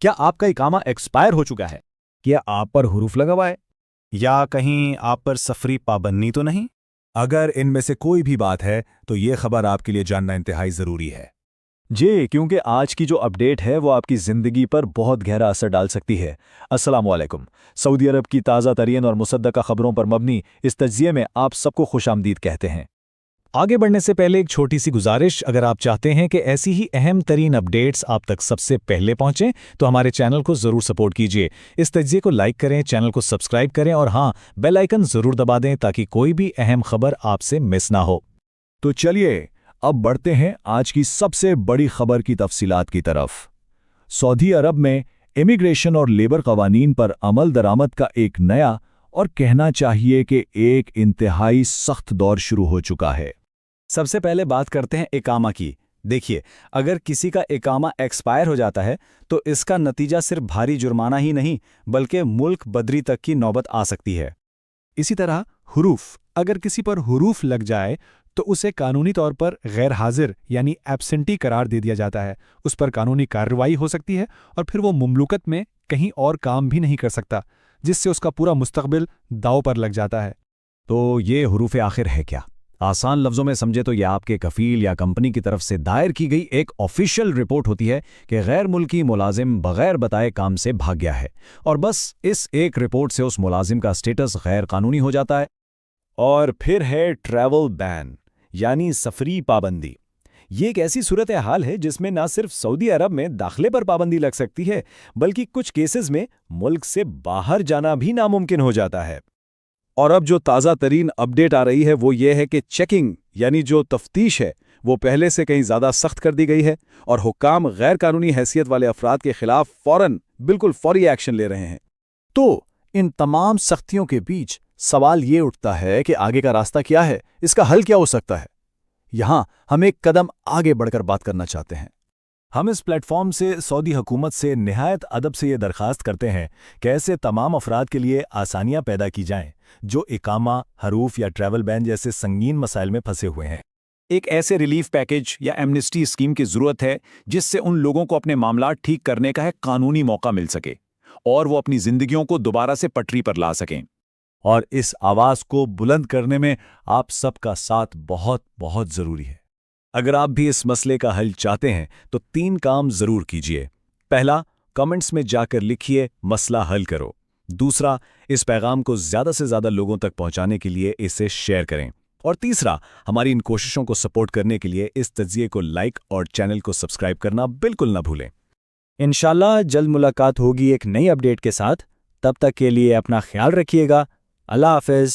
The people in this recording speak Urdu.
کیا آپ کا اقامہ ایکسپائر ہو چکا ہے؟ کیا آپ پر حروف لگا ہوا ہے؟ یا کہیں آپ پر سفری پابندی تو نہیں؟ اگر ان میں سے کوئی بھی بات ہے تو یہ خبر آپ کے لیے جاننا انتہائی ضروری ہے۔ جی، کیونکہ آج کی جو اپڈیٹ ہے وہ آپ کی زندگی پر بہت گہرا اثر ڈال سکتی ہے۔ السلام علیکم۔ سعودی عرب کی تازہ ترین اور مصدقہ خبروں پر مبنی اس تجزیے میں آپ سب کو خوش آمدید کہتے ہیں۔ آگے بڑھنے سے پہلے ایک چھوٹی سی گزارش، اگر آپ چاہتے ہیں کہ ایسی ہی اہم ترین اپڈیٹس آپ تک سب سے پہلے پہنچیں تو ہمارے چینل کو ضرور سپورٹ کیجیے۔ اس تجزیے کو لائک کریں، چینل کو سبسکرائب کریں اور ہاں، بیل آئیکن ضرور دبا دیں تاکہ کوئی بھی اہم خبر آپ سے مس نہ ہو۔ تو چلیے اب بڑھتے ہیں آج کی سب سے بڑی خبر کی تفصیلات کی طرف۔ سعودی عرب میں امیگریشن اور لیبر قوانین پر عمل درآمد کا ایک نیا اور کہنا چاہیے کہ ایک انتہائی سخت دور شروع ہو چکا ہے۔ سب سے پہلے بات کرتے ہیں اقامہ کی۔ دیکھیے، اگر کسی کا اقامہ ایکسپائر ہو جاتا ہے تو اس کا نتیجہ صرف بھاری جرمانہ ہی نہیں بلکہ ملک بدری تک کی نوبت آ سکتی ہے۔ اسی طرح حروف، اگر کسی پر حروف لگ جائے تو اسے قانونی طور پر غیر حاضر یعنی ایبسنٹی قرار دے دیا جاتا ہے، اس پر قانونی کارروائی ہو سکتی ہے اور پھر وہ مملوکت میں کہیں اور کام بھی نہیں کر سکتا، جس سے اس کا پورا مستقبل داؤ پر لگ جاتا ہے۔ تو یہ حروف آخر ہے کیا؟ آسان لفظوں میں سمجھے تو یہ آپ کے کفیل یا کمپنی کی طرف سے دائر کی گئی ایک آفیشیل رپورٹ ہوتی ہے کہ غیر ملکی ملازم بغیر بتائے کام سے بھاگ گیا ہے، اور بس اس ایک رپورٹ سے اس ملازم کا سٹیٹس غیر قانونی ہو جاتا ہے۔ اور پھر ہے ٹریول بین یعنی سفری پابندی۔ یہ ایک ایسی صورتحال ہے جس میں نہ صرف سعودی عرب میں داخلے پر پابندی لگ سکتی ہے بلکہ کچھ کیسز میں ملک سے باہر جانا بھی ناممکن ہو جاتا ہے۔ اور اب جو تازہ ترین اپڈیٹ آ رہی ہے وہ یہ ہے کہ چیکنگ یعنی جو تفتیش ہے وہ پہلے سے کہیں زیادہ سخت کر دی گئی ہے اور حکام غیر قانونی حیثیت والے افراد کے خلاف بالکل فوری ایکشن لے رہے ہیں۔ تو ان تمام سختیوں کے بیچ سوال یہ اٹھتا ہے کہ آگے کا راستہ کیا ہے، اس کا حل کیا ہو سکتا ہے؟ یہاں ہم ایک قدم آگے بڑھ کر بات کرنا چاہتے ہیں۔ ہم اس پلیٹ فارم سے سعودی حکومت سے نہایت ادب سے یہ درخواست کرتے ہیں کہ ایسے تمام افراد کے لیے آسانیاں پیدا کی جائیں جو اقامہ، حروف یا ٹریول بین جیسے سنگین مسائل میں پھنسے ہوئے ہیں۔ ایک ایسے ریلیف پیکج یا ایمنسٹی اسکیم کی ضرورت ہے جس سے ان لوگوں کو اپنے معاملات ٹھیک کرنے کا ایک قانونی موقع مل سکے اور وہ اپنی زندگیوں کو دوبارہ سے پٹری پر لا سکیں۔ اور اس آواز کو بلند کرنے میں آپ سب کا ساتھ بہت بہت ضروری ہے۔ اگر آپ بھی اس مسئلے کا حل چاہتے ہیں تو 3 کام ضرور کیجیے۔ پہلا، کمنٹس میں جا کر لکھیے مسئلہ حل کرو۔ دوسرا، اس پیغام کو زیادہ سے زیادہ لوگوں تک پہنچانے کے لیے اسے شیئر کریں۔ اور تیسرا، ہماری ان کوششوں کو سپورٹ کرنے کے لیے اس تجزیے کو لائک اور چینل کو سبسکرائب کرنا بالکل نہ بھولیں۔ انشاءاللہ جلد ملاقات ہوگی ایک نئی اپڈیٹ کے ساتھ۔ تب تک کے لیے اپنا خیال رکھیے گا۔ اللہ حافظ۔